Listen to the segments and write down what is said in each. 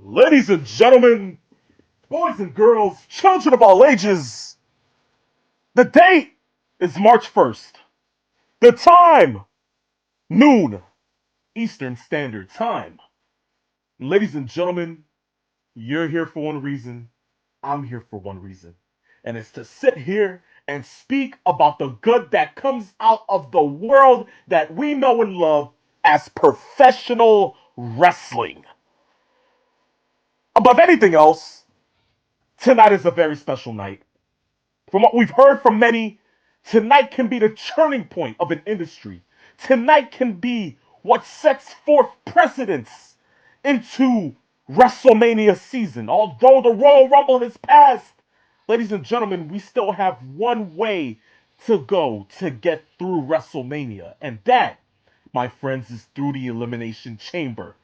Ladies and gentlemen, boys and girls, children of all ages, the date is March 1st. The time, noon, Eastern Standard Time. Ladies and gentlemen, you're here for one reason, I'm here for one reason, and it's to sit here and speak about the good that comes out of the world that we know and love as professional wrestling. Above anything else, tonight is a very special night. From what we've heard from many, tonight can be the turning point of an industry. Tonight can be what sets forth precedence into WrestleMania season. Although the Royal Rumble has passed, ladies and gentlemen, we still have one way to go to get through WrestleMania. And that, my friends, is through the Elimination Chamber,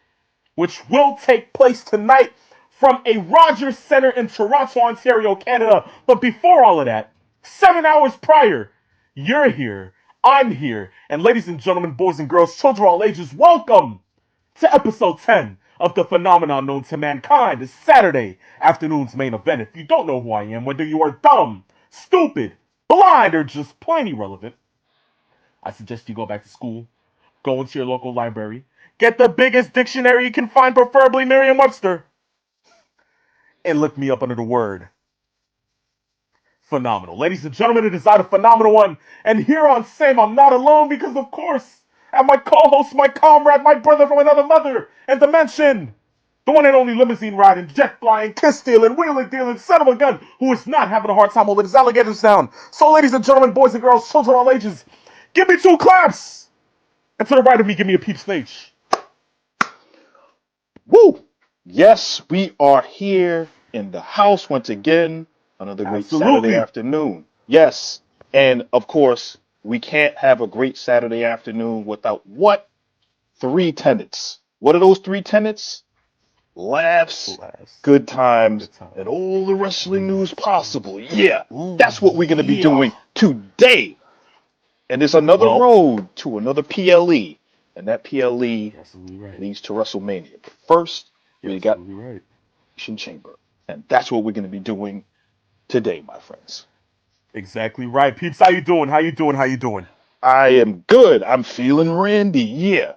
which will take place tonight from a Rogers Center in Toronto, Ontario, Canada. But before all of that, 7 hours prior, you're here, I'm here, and ladies and gentlemen, boys and girls, children of all ages, welcome to episode 10 of the phenomenon known to mankind as Saturday afternoon's main event. If you don't know who I am, whether you are dumb, stupid, blind, or just plain irrelevant, I suggest you go back to school, go into your local library, get the biggest dictionary you can find, preferably Merriam-Webster, and look me up under the word phenomenal. Ladies and gentlemen, it is I, the phenomenal one, and here on Same, I'm not alone because, of course, I have my co-host, my comrade, my brother from another mother and dimension, the one and only limousine riding, jet flying, kiss stealing, wheeling dealing, son of a gun, who is not having a hard time holding his alligators down. So, ladies and gentlemen, boys and girls, children of all ages, give me two claps, and to the right of me, give me a peep snake. Woo! Yes, we are here in the house once again. Another great Saturday Absolutely. afternoon. Yes. And of course, we can't have a great Saturday afternoon without what? Three tenets. What are those three tenets? Laughs, Last. good times, Good time. and all the wrestling news possible. Yeah, Ooh, that's what we're going to be yeah. doing today. And it's another Well, road to another PLE. And that PLE you're absolutely right. leads to WrestleMania. But first, You're we got absolutely right. Chamber. And that's what we're going to be doing today, my friends. Exactly right. Peeps, how you doing? How you doing? How you doing? I am good. I'm feeling Randy. Yeah.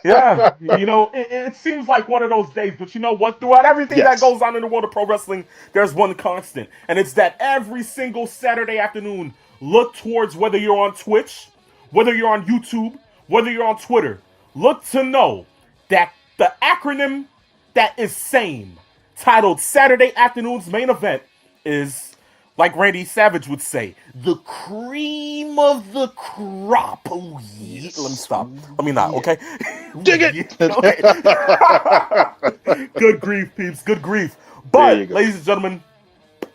Yeah, it seems like one of those days, but you know what? Throughout everything that Yes. goes on in the world of pro wrestling, there's one constant, and it's that every single Saturday afternoon, look towards whether you're on Twitch, whether you're on YouTube, whether you're on Twitter, look to know that the acronym that is same, titled Saturday Afternoon's Main Event, is, like Randy Savage would say, the cream of the crop. Oh, yeah. Let me Yes. stop. Ooh, Let me not, yeah. okay? Dig Yeah, it. okay. Good grief, peeps. Good grief. There But, you go. ladies and gentlemen,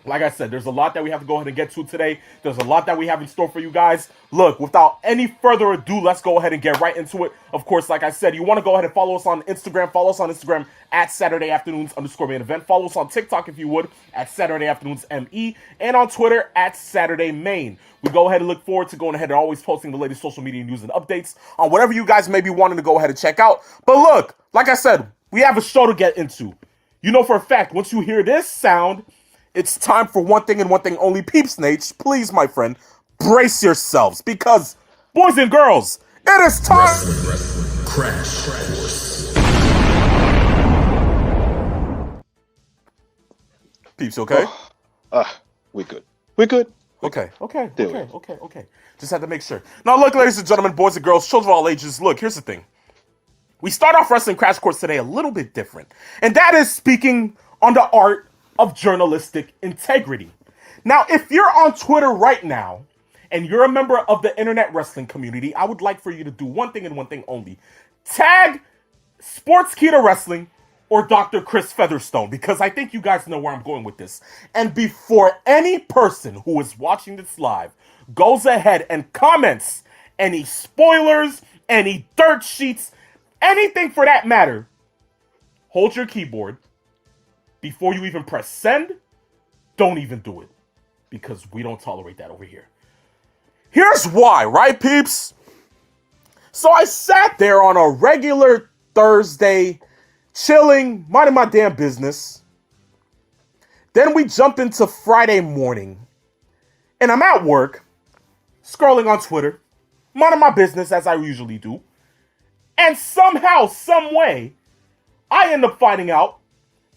Like I said, there's a lot that we have to go ahead and get to today. There's a lot that we have in store for you guys. Look, without any further ado, let's go ahead and get right into it. Of course, like I said, you want to go ahead and follow us on Instagram. Follow us on Instagram at Saturday Afternoons _ main event. Follow us on TikTok if you would at Saturday Afternoons ME, and on Twitter at Saturday Main. We go ahead and look forward to going ahead and always posting the latest social media news and updates on whatever you guys may be wanting to go ahead and check out. But look, like I said, we have a show to get into. You know for a fact, once you hear this sound, it's time for one thing and one thing only. Peeps Nate, please, my friend, brace yourselves because, boys and girls, it is time. Wrestling. Crash Course. Peeps, okay? We're good. We're good. Okay. Just had to make sure. Now, look, ladies and gentlemen, boys and girls, children of all ages, look, here's the thing. We start off Wrestling Crash Course today a little bit different, and that is speaking on the art of journalistic integrity. Now, if you're on Twitter right now and you're a member of the internet wrestling community, I would like for you to do one thing and one thing only. Tag Sportskeeda Wrestling or Dr. Chris Featherstone, because I think you guys know where I'm going with this. And before any person who is watching this live goes ahead and comments any spoilers, any dirt sheets, anything for that matter, hold your keyboard. Before you even press send, don't even do it. Because we don't tolerate that over here. Here's why, right, peeps? So I sat there on a regular Thursday, chilling, minding my damn business. Then we jump into Friday morning. And I'm at work, scrolling on Twitter, minding my business as I usually do. And somehow, some way, I end up finding out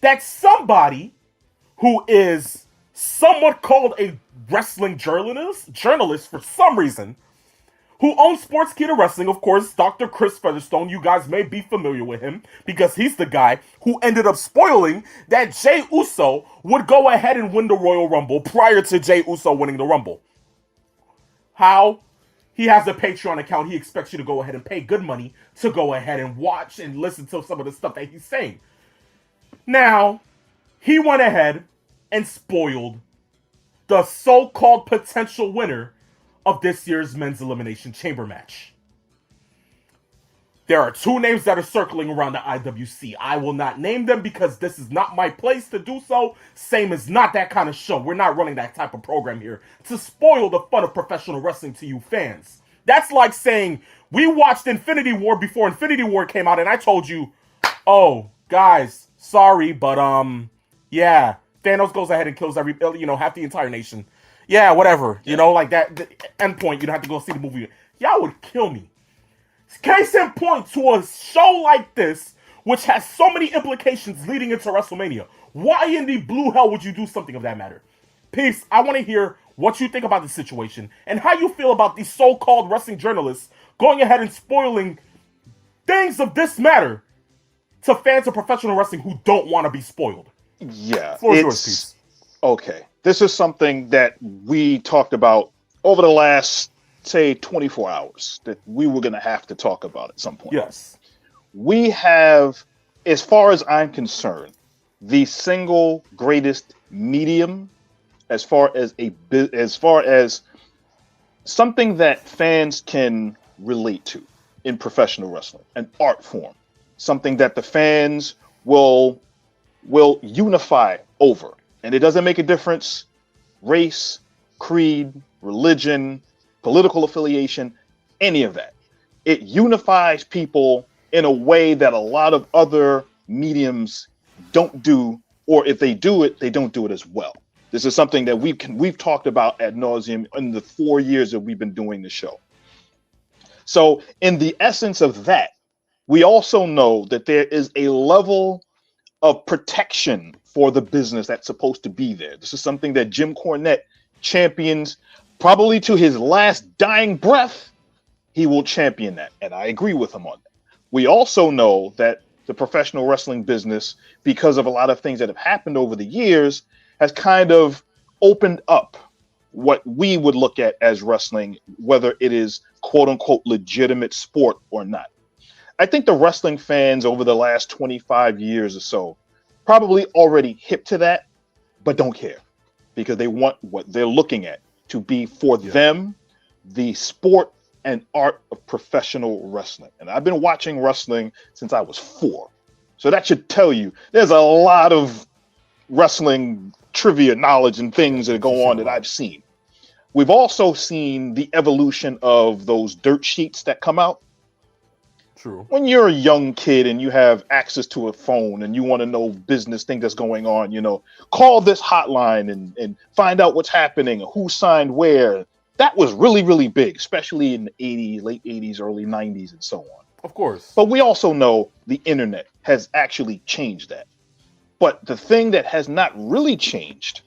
that somebody who is somewhat called a wrestling journalist for some reason, who owns Sportskeeda Wrestling, of course, Dr. Chris Featherstone, you guys may be familiar with him, because he's the guy who ended up spoiling that Jey Uso would go ahead and win the Royal Rumble prior to Jey Uso winning the Rumble. How? He has a Patreon account. He expects you to go ahead and pay good money to go ahead and watch and listen to some of the stuff that he's saying. Now, he went ahead and spoiled the so-called potential winner of this year's men's Elimination Chamber match. There are two names that are circling around the IWC. I will not name them because this is not my place to do so. Same is not that kind of show. We're not running that type of program here to spoil the fun of professional wrestling to you fans. That's like saying, we watched Infinity War before Infinity War came out and I told you, oh, guys, sorry, but yeah, Thanos goes ahead and kills half the entire nation. Yeah, whatever. Like that the end point, you'd have to go see the movie. Y'all would kill me. Case in point to a show like this, which has so many implications leading into WrestleMania. Why in the blue hell would you do something of that matter? Peace, I want to hear what you think about the situation and how you feel about these so-called wrestling journalists going ahead and spoiling things of this matter to fans of professional wrestling who don't want to be spoiled. Yeah, Floor is yours, Peace. Okay. This is something that we talked about over the last, say, 24 hours that we were going to have to talk about at some point. Yes. We have, as far as I'm concerned, the single greatest medium as far as something that fans can relate to in professional wrestling, an art form, something that the fans will unify over. And it doesn't make a difference, race, creed, religion, political affiliation, any of that. It unifies people in a way that a lot of other mediums don't do, or if they do it, they don't do it as well. This is something that we've talked about ad nauseum in the 4 years that we've been doing the show. So in the essence of that, we also know that there is a level of protection for the business that's supposed to be there. This is something that Jim Cornette champions probably to his last dying breath. He will champion that. And I agree with him on that. We also know that the professional wrestling business, because of a lot of things that have happened over the years, has kind of opened up what we would look at as wrestling, whether it is quote unquote legitimate sport or not. I think the wrestling fans over the last 25 years or so probably already hip to that, but don't care. because they want what they're looking at to be for Yeah. them the sport and art of professional wrestling. And I've been watching wrestling since I was 4. So that should tell you there's a lot of wrestling trivia knowledge and Yeah. things that You've go seen on a that lot. I've seen. We've also seen the evolution of those dirt sheets that come out. True. When you're a young kid and you have access to a phone and you want to know business thing that's going on, call this hotline and find out what's happening, who signed where. That was really, really big, especially in the 80s, late 80s, early 90s, and so on. Of course. But we also know the internet has actually changed that. But the thing that has not really changed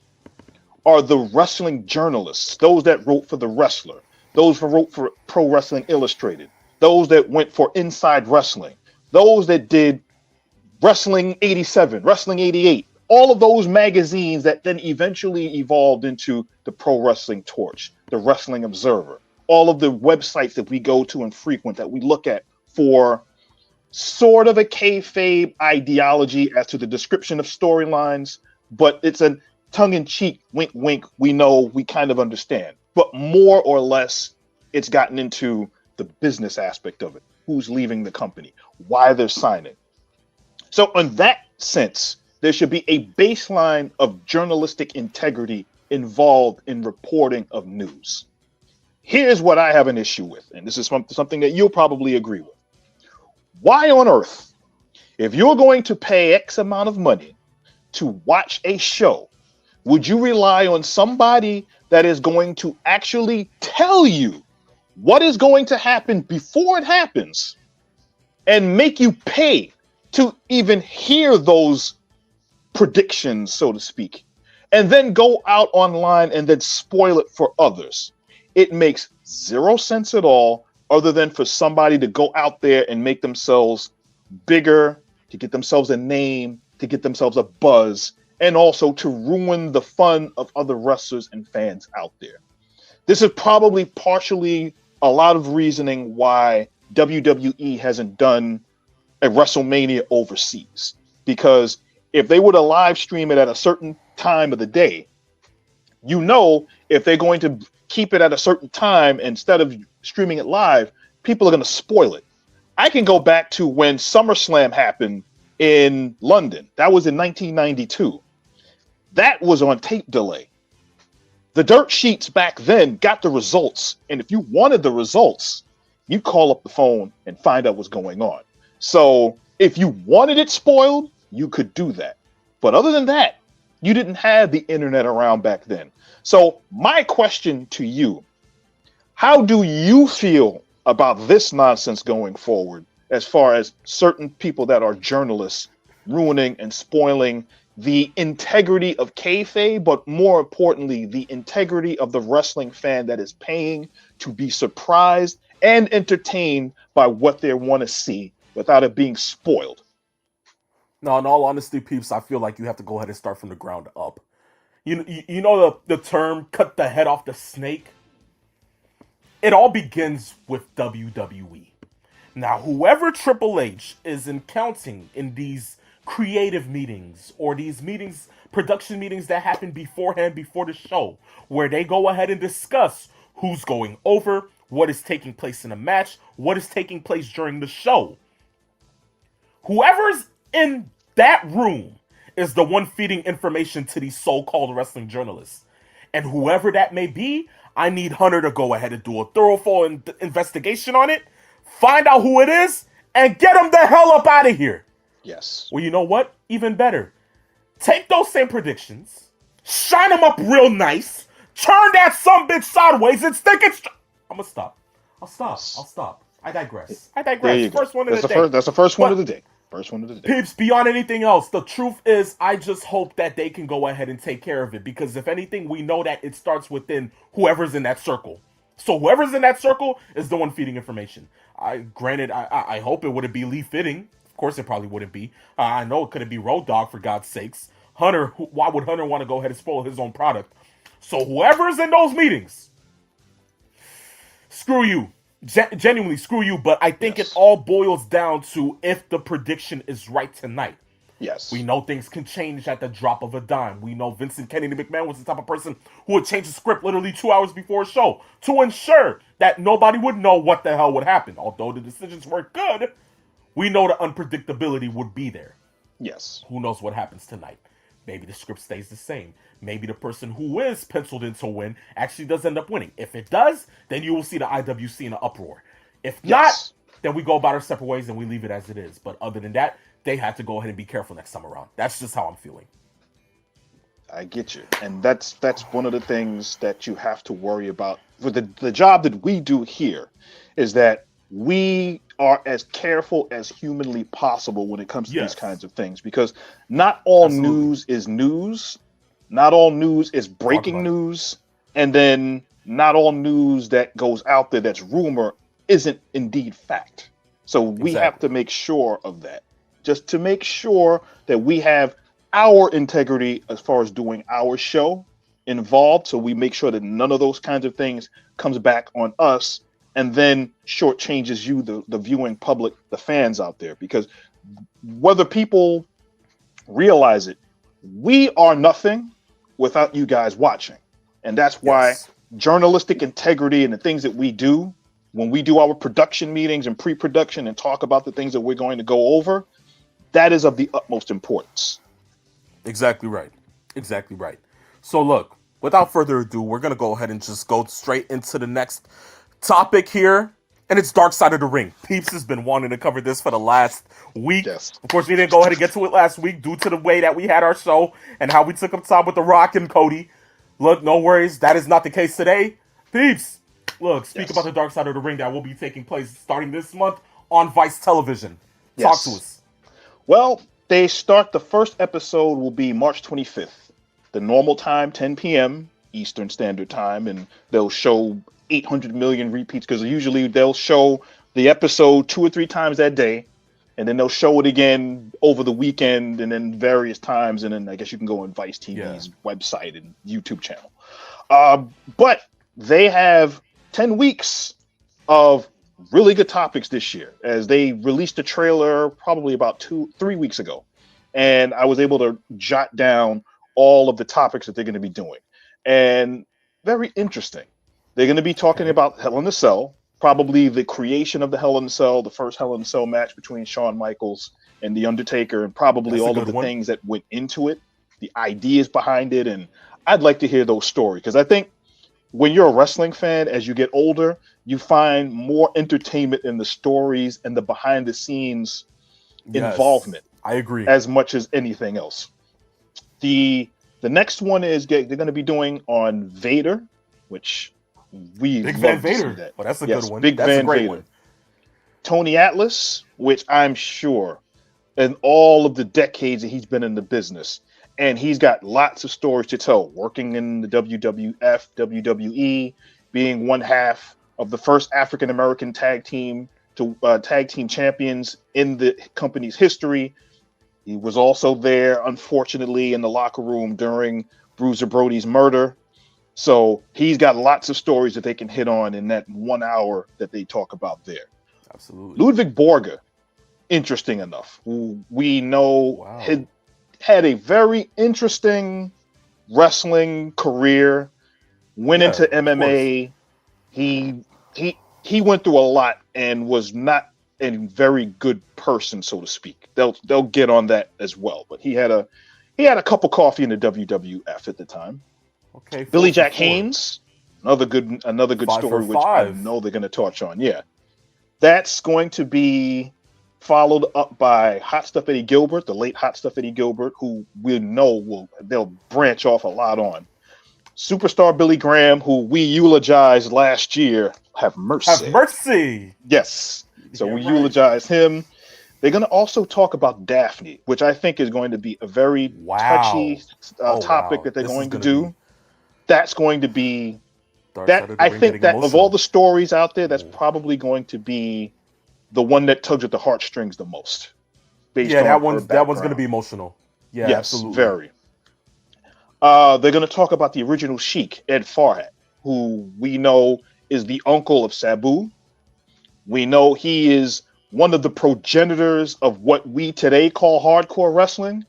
are the wrestling journalists, those that wrote for The Wrestler, those who wrote for Pro Wrestling Illustrated, those that went for Inside Wrestling, those that did Wrestling 87, Wrestling 88, all of those magazines that then eventually evolved into the Pro Wrestling Torch, the Wrestling Observer, all of the websites that we go to and frequent that we look at for sort of a kayfabe ideology as to the description of storylines, but it's a tongue-in-cheek wink wink, we know, we kind of understand, but more or less it's gotten into the business aspect of it, who's leaving the company, why they're signing. So in that sense, there should be a baseline of journalistic integrity involved in reporting of news. Here's what I have an issue with, and this is something that you'll probably agree with. Why on earth, if you're going to pay X amount of money to watch a show, would you rely on somebody that is going to actually tell you what is going to happen before it happens and make you pay to even hear those predictions, so to speak, and then go out online and then spoil it for others? It makes zero sense at all, other than for somebody to go out there and make themselves bigger, to get themselves a name, to get themselves a buzz, and also to ruin the fun of other wrestlers and fans out there. This is probably partially a lot of reasoning why WWE hasn't done a WrestleMania overseas. Because if they were to live stream it at a certain time of the day, if they're going to keep it at a certain time instead of streaming it live, people are going to spoil it. I can go back to when SummerSlam happened in London. That was in 1992. That was on tape delay. The dirt sheets back then got the results. And if you wanted the results, you call up the phone and find out what's going on. So if you wanted it spoiled, you could do that. But other than that, you didn't have the internet around back then. So my question to you, how do you feel about this nonsense going forward, as far as certain people that are journalists ruining and spoiling the integrity of kayfabe, but more importantly, the integrity of the wrestling fan that is paying to be surprised and entertained by what they want to see without it being spoiled? No, in all honesty, peeps, I feel like you have to go ahead and start from the ground up. You know the term "cut the head off the snake." It all begins with WWE. Now, whoever Triple H is encountering in these creative meetings or these meetings, production meetings that happen beforehand, before the show, where they go ahead and discuss who's going over, what is taking place in a match, what is taking place during the show. Whoever's in that room is the one feeding information to these so-called wrestling journalists. And whoever that may be, I need Hunter to go ahead and do a thorough investigation on it, find out who it is, and get him the hell up out of here. Yes. Well, you know what? Even better. Take those same predictions, shine them up real nice, turn that sumbitch sideways, and stick it. I'm gonna stop. I'll stop. I'll Yes. stop. I digress. There you go. First one of That's the the day. first. That's the first one of But the day. First one of the day. peeps, beyond anything else, the truth is, I just hope that they can go ahead and take care of it, because if anything, we know that it starts within whoever's in that circle. So whoever's in that circle is the one feeding information. I hope it wouldn't be Lee Fitting. Of course, it probably wouldn't be. I know it couldn't be Road Dogg, for God's sakes. Hunter, why would Hunter want to go ahead and spoil his own product? So whoever's in those meetings, screw you. Genuinely screw you. But I think it Yes. all boils down to if the prediction is right tonight. Yes. We know things can change at the drop of a dime. We know Vincent Kennedy McMahon was the type of person who would change the script literally 2 hours before a show to ensure that nobody would know what the hell would happen. Although the decisions were good, we know the unpredictability would be there. Yes. Who knows what happens tonight? Maybe the script stays the same. Maybe the person who is penciled in to win actually does end up winning. If it does, then you will see the IWC in an uproar. If not, Yes. then we go about our separate ways and we leave it as it is. But other than that, they have to go ahead and be careful next time around. That's just how I'm feeling. I get you. And that's one of the things that you have to worry about. For the job that we do here is that we are as careful as humanly possible when it comes to these Yes, kinds of things because not all absolutely. news is news. Not all news is Talk breaking about it. news. And then not all news that goes out there that's rumor isn't indeed fact. So we have Exactly. to make sure of that. Just to make sure that we have our integrity as far as doing our show involved. So we make sure that none of those kinds of things comes back on us and then shortchanges you, the viewing public, the fans out there. Because whether people realize it, we are nothing without you guys watching. And that's why Yes. journalistic integrity and the things that we do when we do our production meetings and pre-production and talk about the things that we're going to go over, that is of the utmost importance. Exactly right. Exactly right. So look, without further ado, we're gonna go ahead and just go straight into the next topic here. And it's Dark Side of the Ring. Peeps has been wanting to cover this for the last week. Yes. Of course, we didn't go ahead and get to it last week due to the way that we had our show and how we took up time with The Rock and Cody. Look, no worries. That is not the case today. Peeps, look, speak about Yes. the Dark Side of the Ring that will be taking place starting this month on Vice Television. Talk to Yes. us. Well, they start the first episode will be March 25th. The normal time, 10 p.m. Eastern Standard Time, and they'll show 800 million repeats because usually they'll show the episode 2 or 3 times that day, and then they'll show it again over the weekend and then various times, and then I guess you can go on Vice Yeah. TV's website and YouTube channel. But they have 10 weeks of really good topics this year as they released a trailer probably about 2 3 weeks ago, and I was able to jot down all of the topics that they're going to be doing, and very interesting. They're going to be talking Okay. about Hell in a Cell, probably the creation of the Hell in a Cell, the first Hell in a Cell match between Shawn Michaels and the Undertaker, and probably That's a all of good the one. things that went into it, the ideas behind it, and I'd like to hear those stories because I think when you're a wrestling fan, as you get older, you find more entertainment in the stories and the behind the scenes Yes. involvement I agree. as much as anything else. The the next one is they're going to be doing on Vader, which we Big Van love to see Vader. that. Well, that's a good Yes, one. Big That's a Van great Vader. one. Tony Atlas, which I'm sure in all of the decades that he's been in the business, and he's got lots of stories to tell, working in the WWF, WWE, being one half of the first African American tag team to tag team champions in the company's history. He was also there, unfortunately, in the locker room during Bruiser Brody's murder. So he's got lots of stories that they can hit on in that 1 hour that they talk about there. Absolutely. Ludwig Borga, interesting enough, who we know Wow. had a very interesting wrestling career, went Yeah, into of course. MMA. He went through a lot and was not a very good person, so to speak. They'll get on that as well. But he had a cup of coffee in the WWF at the time. Okay, four Billy for Jack four. Haynes, another good Five for story, which I five. know they're going to touch on. Yeah, that's going to be followed up by Hot Stuff Eddie Gilbert, the late Hot Stuff Eddie Gilbert, who we know they'll branch off a lot on. Superstar Billy Graham, who we eulogized last year, have Have mercy. mercy. Yes. So Yeah, we right. eulogize him. They're going to also talk about Daphne, which I think is going to be a very touchy Wow. Oh topic wow. that they're This is going to gonna be do. That's going to be Dark Side that. of the I Ring think getting that of all emotional. the stories out there, that's Ooh. probably going to be the one that tugs at the heartstrings the most, based Yeah, on that her one's gonna be background. emotional. Yeah, Yes, absolutely. very. They're going to talk about the original Sheik, Ed Farhat, who we know is the uncle of Sabu. We know he is one of the progenitors of what we today call hardcore wrestling.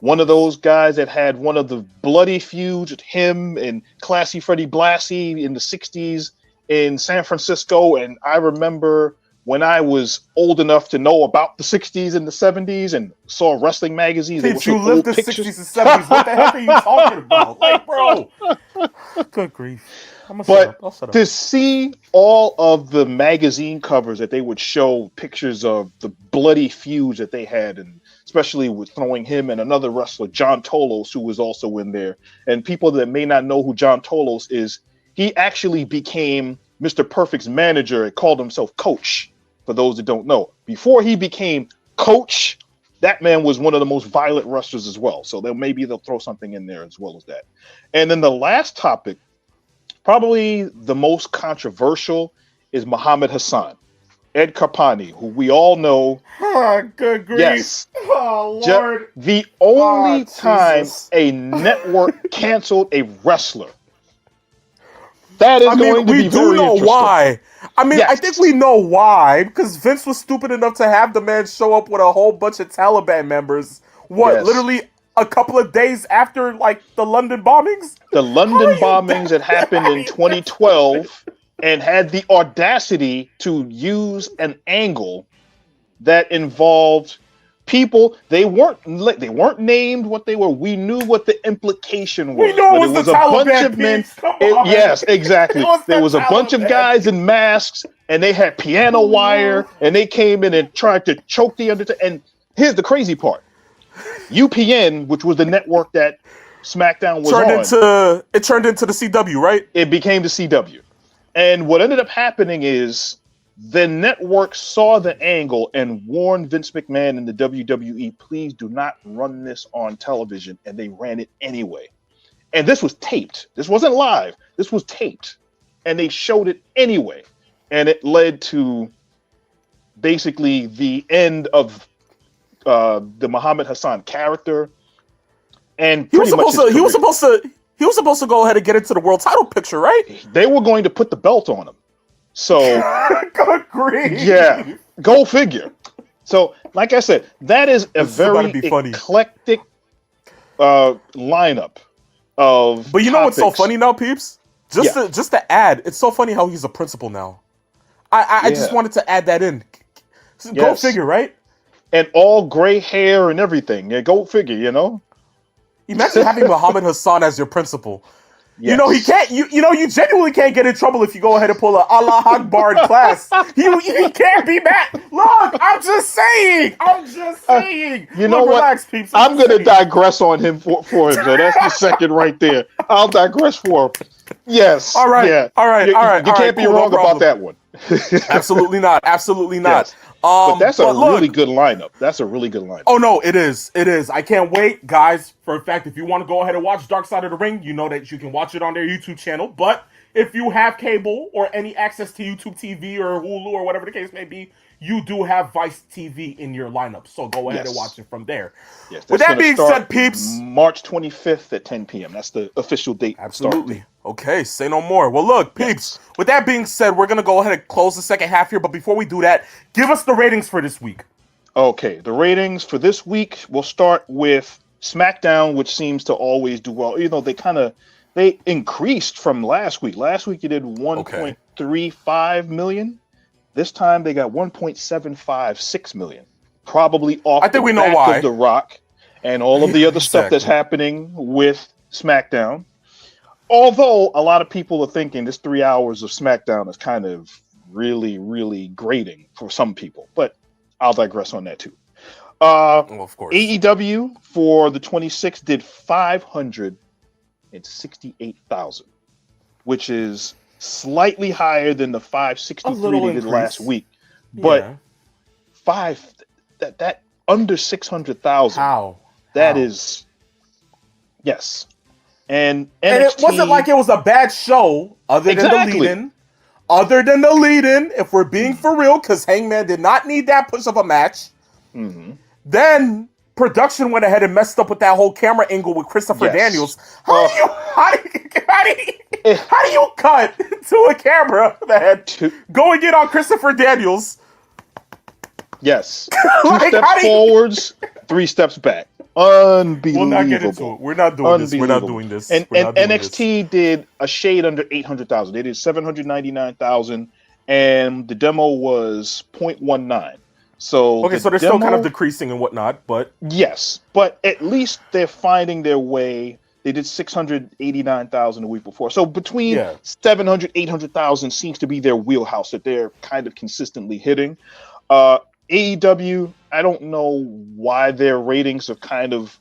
One of those guys that had one of the bloody feuds with him and Classy Freddie Blassie in the 60s in San Francisco. And I remember when I was old enough to know about the 60s and the 70s and saw wrestling magazines. Since you lived the 60s and 70s, what the heck are you talking about? Like, bro. Good grief. I'll shut up. To see all of the magazine covers that they would show pictures of the bloody feuds that they had, and especially with throwing him and another wrestler, John Tolos, who was also in there. And people that may not know who John Tolos is, he actually became Mr. Perfect's manager and called himself Coach, for those that don't know. Before he became Coach, that man was one of the most violent wrestlers as well. So maybe they'll throw something in there as well as that. And then the last topic, probably the most controversial, is Muhammad Hassan, Ed Carpani, who we all know. Good grief. Yes. Oh, Lord. The only time Jesus. a network canceled a wrestler. That is going to be very interesting. We do know why. I mean, Yes. I think we know why, because Vince was stupid enough to have the man show up with a whole bunch of Taliban members. Yes. Literally a couple of days after, like, the London bombings? The London bombings that happened in 2012 and had the audacity to use an angle that involved people. They weren't named what they were. We knew what the implication was. We know it was was the a Taliban bunch of men. peeps. Come on. Yes, exactly. There was a bunch of guys in masks, and they had piano wire, and they came in and tried to choke the Undertaker. And here's the crazy part: UPN, which was the network that SmackDown was on, it turned into the CW, right? it became the CW. And what ended up happening is the network saw the angle and warned Vince McMahon and the WWE, please do not run this on television. And they ran it anyway. And this was taped. This wasn't live. This was taped. And they showed it anyway. And it led to basically the end of the Muhammad Hassan character. And He was supposed to go ahead and get into the world title picture, right? They were going to put the belt on him. So, good grief. Yeah, go figure. So, like I said, that is a very eclectic lineup of. But you know what's so topics. funny now, peeps? Just to add, it's so funny how he's a principal now. I just wanted to add that in. Go figure, right? And all gray hair and everything. Yeah, go figure. You know. Imagine having Muhammad Hassan as your principal. Yes. You know, he can't. You genuinely can't get in trouble if you go ahead and pull a Allah Akbar class. He can't be mad. Look, I'm just saying. You know what? Relax, peeps, I'm going to digress on him for him. So that's the second right there. I'll digress for him. Yes. All right. Yeah. All right. You can't be wrong about that one. Absolutely not. Absolutely not. Yes. But that's a really good lineup. That's a really good lineup. Oh, no, it is. It is. I can't wait, guys. For a fact, if you want to go ahead and watch Dark Side of the Ring, you know that you can watch it on their YouTube channel. But if you have cable or any access to YouTube TV or Hulu or whatever the case may be, you do have Vice TV in your lineup. So go ahead and watch it from there. Yes, with that being said, peeps. March 25th at 10 p.m. That's the official date. Absolutely. Okay, say no more. Well, look, peeps, with that being said, we're going to go ahead and close the second half here. But before we do that, give us the ratings for this week. Okay, the ratings for this week, we'll start with SmackDown, which seems to always do well. You know, they increased from last week. Last week you did 1.35 million. This time they got 1.756 million. Probably off I think we know why. Of The Rock and all of the other stuff that's happening with SmackDown. Although a lot of people are thinking this 3 hours of SmackDown is kind of really, really grating for some people. But I'll digress on that too. Of course. AEW for the 26th did 568,000, which is slightly higher than the 563 they did last week. But that under 600,000. How? That is, yes. And it wasn't like it was a bad show, other than the lead-in. Other than the lead-in, if we're being for real, because Hangman did not need that push of a match. Mm-hmm. Then production went ahead and messed up with that whole camera angle with Christopher Daniels. How do you cut to a camera that going in on Christopher Daniels Yes. Two Like, steps how do you... forwards, 3 steps back. We'll not get into Unbelievable. it. We're not doing this. We're not doing this. And We're not doing this. NXT did a shade under 800,000. They did 799,000, and the demo was 0.19. So Okay, the so they're still kind of demo, decreasing and whatnot, but yes, but at least they're finding their way. They did 689,000 a week before. So between yeah. 700, 800,000 seems to be their wheelhouse that they're kind of consistently hitting. AEW, I don't know why their ratings are kind of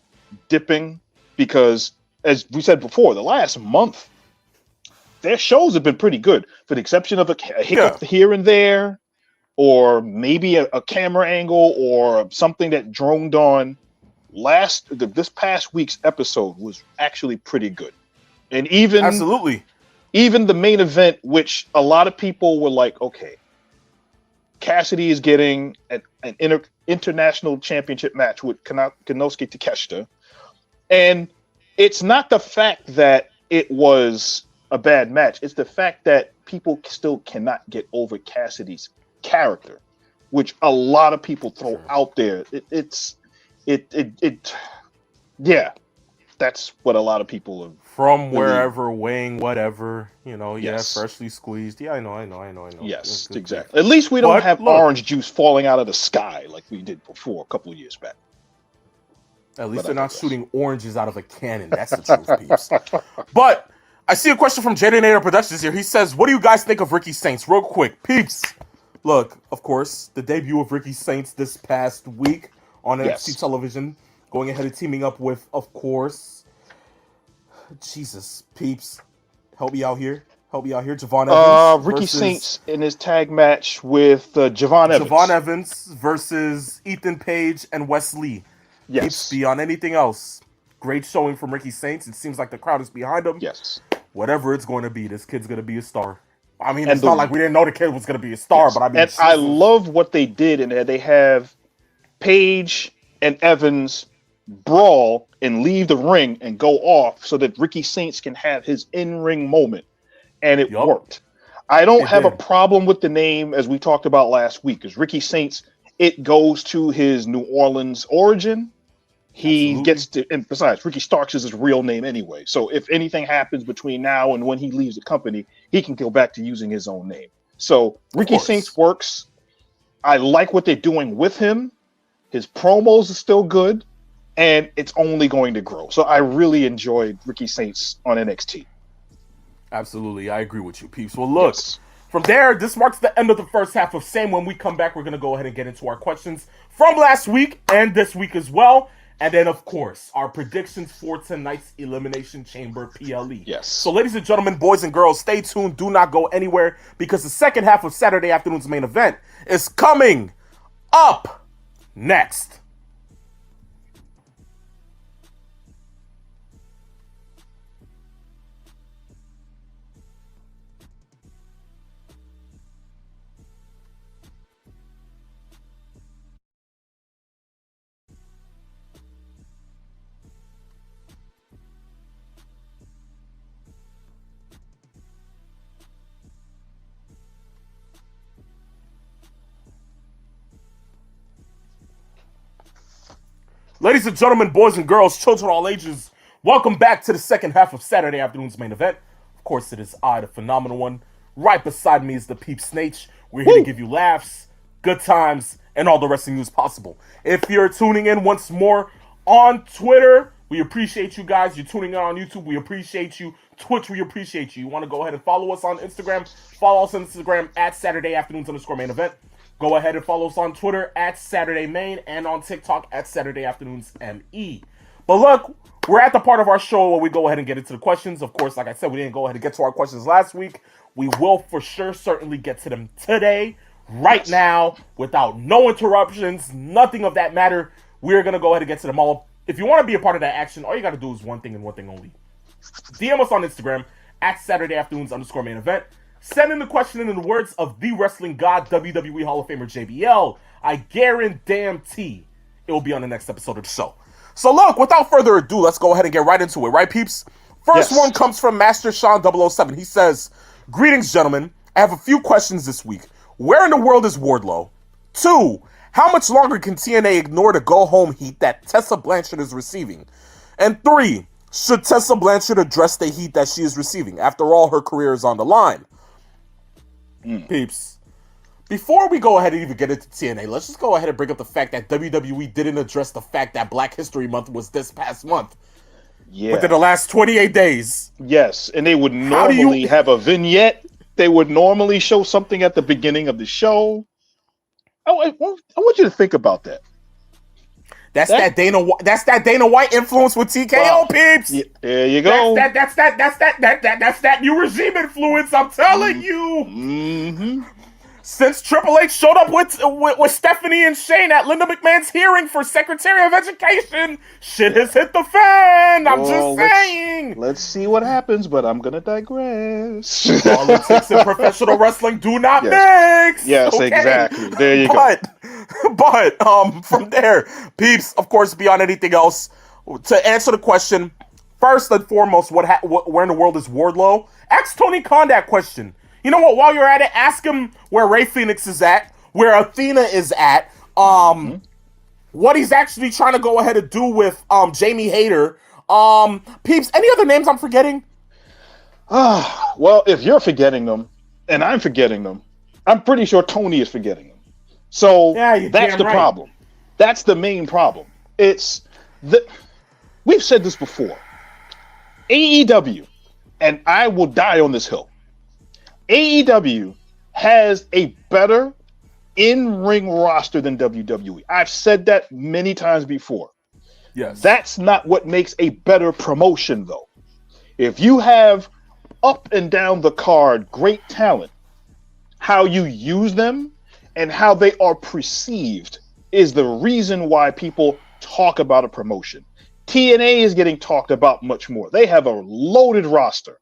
dipping, because as we said before, the last month their shows have been pretty good, for the exception of a hiccup here and there, or maybe a camera angle or something that droned on. This past week's episode was actually pretty good, and Absolutely. even the main event, which a lot of people were like, okay, Cassidy is getting an international championship match with Konosuke Takeshita. And it's not the fact that it was a bad match. It's the fact that people still cannot get over Cassidy's character, which a lot of people throw out there. Yeah, that's what a lot of people have. From wherever, weighing whatever, Yes. freshly squeezed. Yeah, I know. Yes, exactly. At least we don't have orange juice falling out of the sky like we did before a couple of years back. At least they're not shooting oranges out of a cannon. That's the truth, peeps. But I see a question from Jadenator Productions here. He says, what do you guys think of Ricky Saints? Real quick, peeps. Look, of course, the debut of Ricky Saints this past week on NXT television, going ahead and teaming up with, of course, Jesus, peeps, help me out here. Javon Evans. Ricky Saints in his tag match with Javon Evans. Javon Evans versus Ethan Page and Wes Lee. Yes. Peeps, beyond anything else, great showing from Ricky Saints. It seems like the crowd is behind him. Yes. Whatever it's going to be, this kid's going to be a star. I mean, it's not like we didn't know the kid was going to be a star, but I mean... And I love what they did in there. They have Page and Evans brawl and leave the ring and go off so that Ricky Saints can have his in-ring moment. And it worked. I don't have a problem with the name, as we talked about last week, because Ricky Saints, it goes to his New Orleans origin. He gets to, and besides, Ricky Starks is his real name anyway. So if anything happens between now and when he leaves the company, he can go back to using his own name. So Ricky Saints works. I like what they're doing with him. His promos are still good, and it's only going to grow. So I really enjoyed Ricky Saints on NXT. Absolutely, I agree with you, peeps. Well, look, from there, this marks the end of the first half of Same. When we come back, we're going to go ahead and get into our questions from last week and this week as well. And then, of course, our predictions for tonight's Elimination Chamber PLE. Yes. So, ladies and gentlemen, boys and girls, stay tuned. Do not go anywhere, because the second half of Saturday afternoon's main event is coming up next. Ladies and gentlemen, boys and girls, children of all ages, welcome back to the second half of Saturday afternoon's main event. Of course, it is I, the phenomenal one. Right beside me is the Peep Snake. We're here to give you laughs, good times, and all the wrestling news possible. If you're tuning in once more on Twitter, we appreciate you guys. You're tuning in on YouTube, we appreciate you. Twitch, we appreciate you. You want to go ahead and follow us on Instagram? Follow us on Instagram at Saturday Afternoons_main event. Go ahead and follow us on Twitter at Saturday Main and on TikTok at Saturday Afternoons ME. But look, we're at the part of our show where we go ahead and get into the questions. Of course, like I said, we didn't go ahead and get to our questions last week. We will for sure certainly get to them today, right now, without no interruptions, nothing of that matter. We're going to go ahead and get to them all. If you want to be a part of that action, all you got to do is one thing and one thing only. DM us on Instagram at Saturday Afternoons_main event. Send in the question in the words of the wrestling god, WWE Hall of Famer JBL. I guarantee it will be on the next episode of the show. So look, without further ado, let's go ahead and get right into it, right, peeps? First one comes from Master Sean 007. He says, greetings, gentlemen. I have a few questions this week. Where in the world is Wardlow? 2, How much longer can TNA ignore the go-home heat that Tessa Blanchard is receiving? And 3, should Tessa Blanchard address the heat that she is receiving? After all, her career is on the line. Peeps, before we go ahead and even get into TNA, let's just go ahead and bring up the fact that WWE didn't address the fact that Black History Month was this past month. Yeah. Within the last 28 days. Yes, and they would normally have a vignette. They would normally show something at the beginning of the show. I want you to think about that. That's that Dana White influence with TKO, peeps. Yeah, there you go. That's that new regime influence. I'm telling you. Mm-hmm. Since Triple H showed up with Stephanie and Shane at Linda McMahon's hearing for Secretary of Education, shit has hit the fan. I'm just saying. Let's see what happens, but I'm gonna digress. Politics and professional wrestling do not mix. Yes, okay? Exactly. There you go. But from there, peeps, of course, beyond anything else, to answer the question, first and foremost, where in the world is Wardlow? Ask Tony Khan that question. You know what? While you're at it, ask him where Rey Fenix is at, where Athena is at, what he's actually trying to go ahead and do with Jamie Hayter. Peeps, any other names I'm forgetting? Well, if you're forgetting them, and I'm forgetting them, I'm pretty sure Tony is forgetting them. So that's the problem. That's the main problem. We've said this before. AEW, and I will die on this hill, AEW has a better in-ring roster than WWE. I've said that many times before. Yes. That's not what makes a better promotion, though. If you have up and down the card great talent, how you use them and how they are perceived is the reason why people talk about a promotion. TNA is getting talked about much more. They have a loaded roster,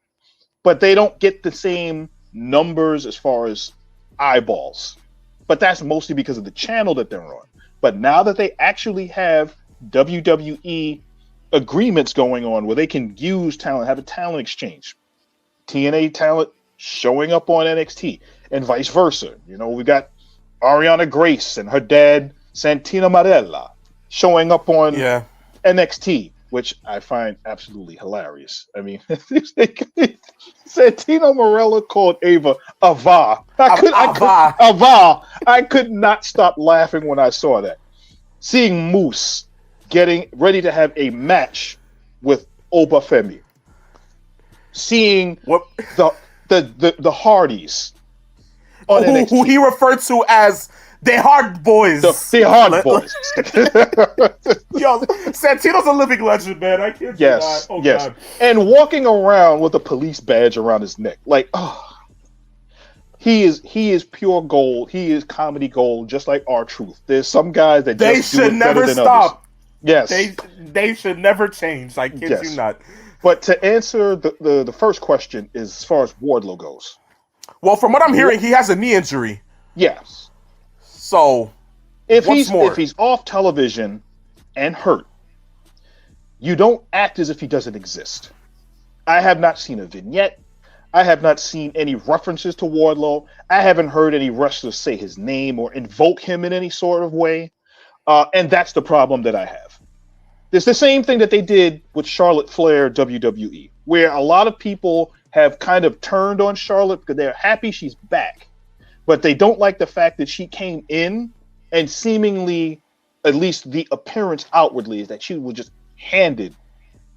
but they don't get the same numbers as far as eyeballs. But that's mostly because of the channel that they're on. But now that they actually have WWE agreements going on where they can use talent, have a talent exchange, TNA talent showing up on NXT and vice versa. You know, we got Ariana Grace and her dad, Santino Marella, showing up on NXT, which I find absolutely hilarious. I mean, Santino Marella called Ava Ava. I could not stop laughing when I saw that. Seeing Moose getting ready to have a match with Obafemi. Seeing the Hardys on NXT. Who he referred to as the Hard Boys. The Hard Boys. Yo, Santino's a living legend, man. I can't say that. Oh, God. And walking around with a police badge around his neck. Like, he is pure gold. He is comedy gold, just like R-Truth. There's some guys that they just should do it never better than stop. Others. Yes. They should never change. I kid you not. But to answer the first question is as far as Wardlow goes. Well, from what I'm hearing, he has a knee injury. Yes. So, if he's off television and hurt, you don't act as if he doesn't exist. I have not seen a vignette. I have not seen any references to Wardlow. I haven't heard any wrestlers say his name or invoke him in any sort of way. And that's the problem that I have. It's the same thing that they did with Charlotte Flair WWE, where a lot of people have kind of turned on Charlotte because they're happy she's back. But they don't like the fact that she came in and seemingly, at least the appearance outwardly, is that she was just handed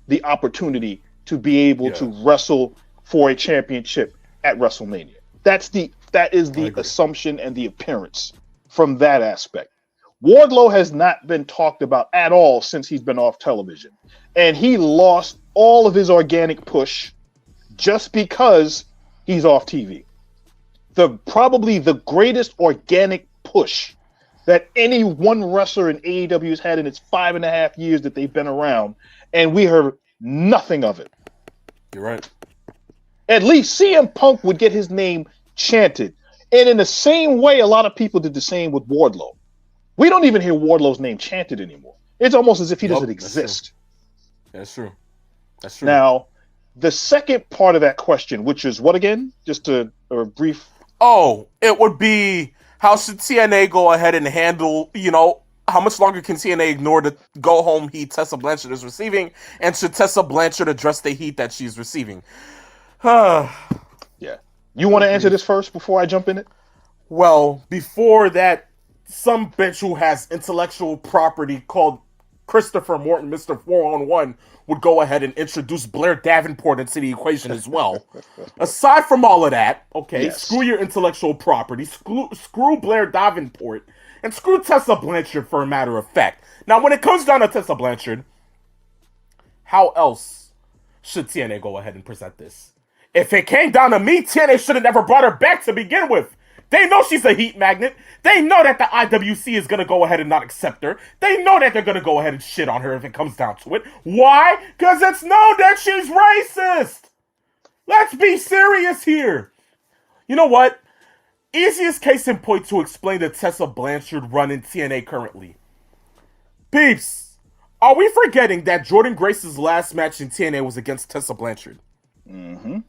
the opportunity to be able to wrestle for a championship at WrestleMania. That is the assumption and the appearance from that aspect. Wardlow has not been talked about at all since he's been off television. And he lost all of his organic push just because he's off TV. Probably the greatest organic push that any one wrestler in AEW has had in its 5.5 years that they've been around, and we heard nothing of it. You're right. At least CM Punk would get his name chanted. And in the same way, a lot of people did the same with Wardlow. We don't even hear Wardlow's name chanted anymore. It's almost as if he doesn't exist. That's true. That's true. Now, the second part of that question, which is what again? Just a brief... Oh, it would be, How should TNA go ahead and handle, how much longer can TNA ignore the go home heat Tessa Blanchard is receiving? And should Tessa Blanchard address the heat that she's receiving? Well, Yeah. You want to answer this first before I jump in it? before that, some bitch who has intellectual property called Christopher Morton, Mr. 411, would go ahead and introduce Blair Davenport into the equation as well. Aside from all of that, okay, Yes. screw your intellectual property, screw Blair Davenport, and screw Tessa Blanchard for a matter of fact. Now, when it comes down to Tessa Blanchard, how else should TNA go ahead and present this? If it came down to me, TNA should have never brought her back to begin with. They know she's a heat magnet. They know that the IWC is going to go ahead and not accept her. They know that they're going to go ahead and shit on her if it comes down to it. Why? Because it's known that she's racist. Let's be serious here. You know what? Easiest case in point to explain the Tessa Blanchard run in TNA currently. Peeps, are we forgetting that Jordynne Grace's last match in TNA was against Tessa Blanchard? Mm-hmm.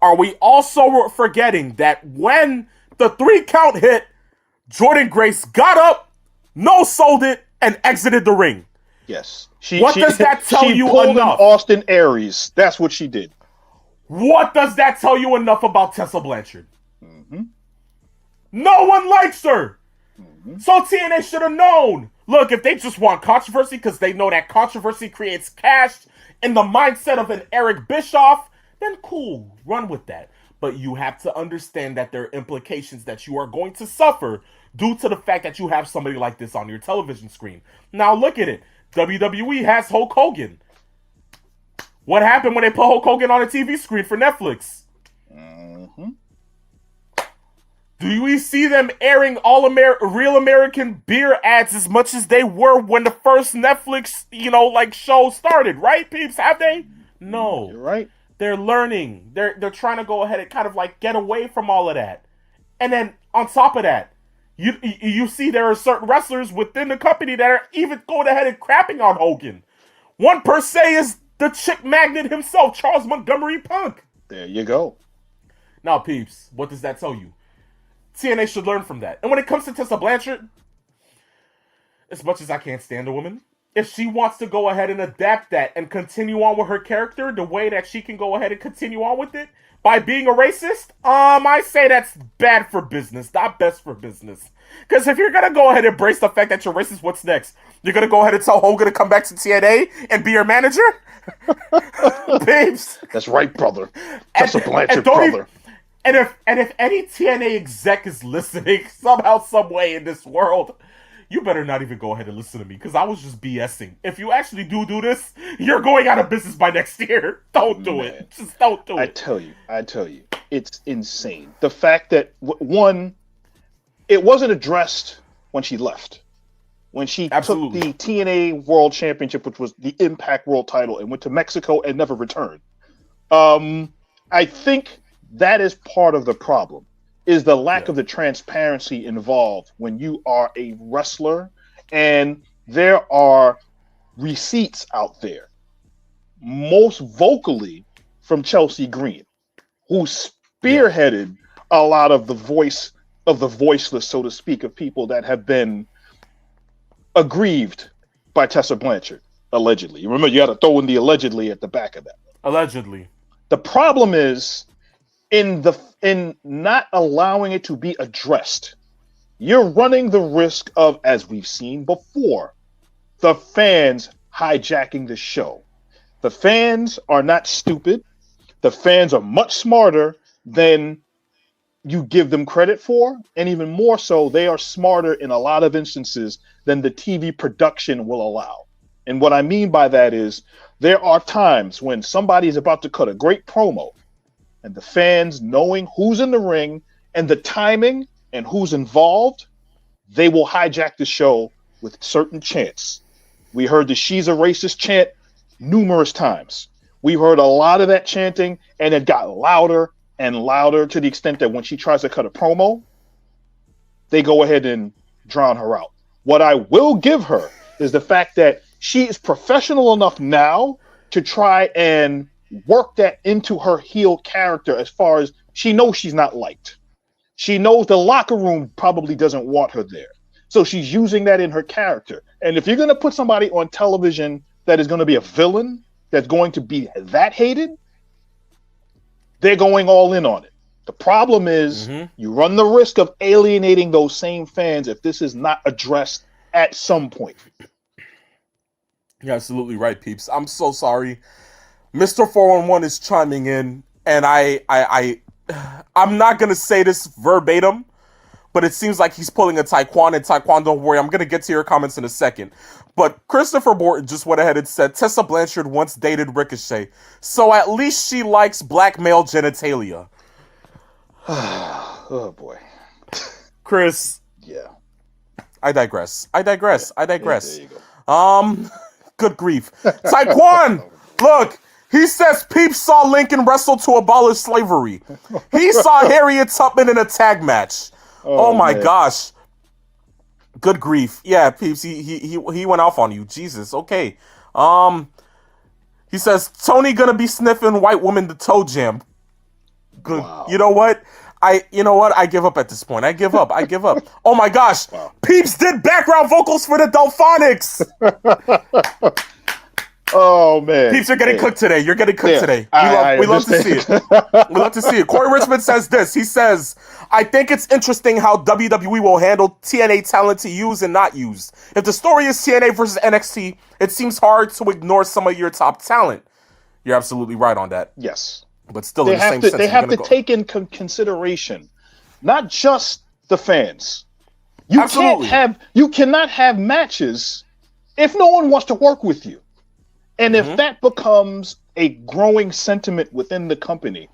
Are we also forgetting that when the 3 count hit, Jordynne Grace got up, no-sold it, and exited the ring? Yes. What does that tell you pulled enough? An Austin Aries. That's what she did. What does that tell you enough about Tessa Blanchard? Mm-hmm. No one likes her. Mm-hmm. So TNA should have known. Look, if they just want controversy because they know that controversy creates cash in the mindset of an Eric Bischoff, then cool, run with that. But you have to understand that there are implications that you are going to suffer due to the fact that you have somebody like this on your television screen. Now look at it. WWE has Hulk Hogan. What happened when they put Hulk Hogan on a TV screen for Netflix? Mm-hmm. Do we see them airing real American beer ads as much as they were when the first Netflix, show started, right, peeps? Have they? No. You're right. They're learning. They're trying to go ahead and kind of get away from all of that. And then on top of that, you see there are certain wrestlers within the company that are even going ahead and crapping on Hogan. One per se is the chick magnet himself, Charles Montgomery Punk. There you go. Now, peeps, what does that tell you? TNA should learn from that. And when it comes to Tessa Blanchard, as much as I can't stand the woman, if she wants to go ahead and adapt that and continue on with her character the way that she can go ahead and continue on with it by being a racist, I say that's bad for business, not best for business. Because if you're going to go ahead and embrace the fact that you're racist, what's next? You're going to go ahead and tell Hogan to come back to TNA and be your manager? Babes. That's right, brother. Tessa Blanchard, brother. And if any TNA exec is listening somehow, some way in this world, you better not even go ahead and listen to me, because I was just BSing. If you actually do this, you're going out of business by next year. Don't do it. Just don't do it. I tell you, it's insane. The fact that, one, it wasn't addressed when she left. When she took the TNA World Championship, which was the Impact World title, and went to Mexico and never returned. I think that is part of the problem, is the lack of the transparency involved when you are a wrestler and there are receipts out there, most vocally from Chelsea Green, who spearheaded a lot of the voice of the voiceless, so to speak, of people that have been aggrieved by Tessa Blanchard, allegedly. You remember, you got to throw in the allegedly at the back of that. Allegedly. The problem is, in not allowing it to be addressed, you're running the risk of, as we've seen before, the fans hijacking the show. The fans are not stupid. The fans are much smarter than you give them credit for, and even more so, they are smarter in a lot of instances than the TV production will allow. And what I mean by that is, there are times when somebody is about to cut a great promo, and the fans, knowing who's in the ring and the timing and who's involved, they will hijack the show with certain chants. We heard the "she's a racist" chant numerous times. We heard a lot of that chanting, and it got louder and louder to the extent that when she tries to cut a promo, they go ahead and drown her out. What I will give her is the fact that she is professional enough now to try and work that into her heel character, as far as she knows she's not liked. She knows the locker room probably doesn't want her there. So she's using that in her character. And if you're going to put somebody on television that is going to be a villain, that's going to be that hated, they're going all in on it. The problem is you run the risk of alienating those same fans if this is not addressed at some point. You're absolutely right, peeps. I'm so sorry. Mr. 411 is chiming in, and I'm not going to say this verbatim, but it seems like he's pulling a Taekwon, and Taekwon, don't worry, I'm going to get to your comments in a second. But Christopher Borton just went ahead and said, Tessa Blanchard once dated Ricochet, so at least she likes black male genitalia. Oh, boy. Chris. Yeah. I digress. Yeah, there you go. Good grief. Taekwon, look, he says Peeps saw Lincoln wrestle to abolish slavery. He saw Harriet Tubman in a tag match. Oh my gosh. Good grief. Yeah, Peeps, he went off on you. Jesus, okay. He says, Tony gonna be sniffing white woman the toe jam. Good. Wow. You know what? I give up at this point. I give up. Oh my gosh. Wow. Peeps did background vocals for the Delphonics. Oh man. Peeps are getting cooked today. You're getting cooked today. We love to see it. We love to see it. Corey Richmond says this. He says, I think it's interesting how WWE will handle TNA talent to use and not use. If the story is TNA versus NXT, it seems hard to ignore some of your top talent. You're absolutely right on that. Yes. But still, they have to take in consideration not just the fans. You cannot have matches if no one wants to work with you, and if that becomes a growing sentiment within the company,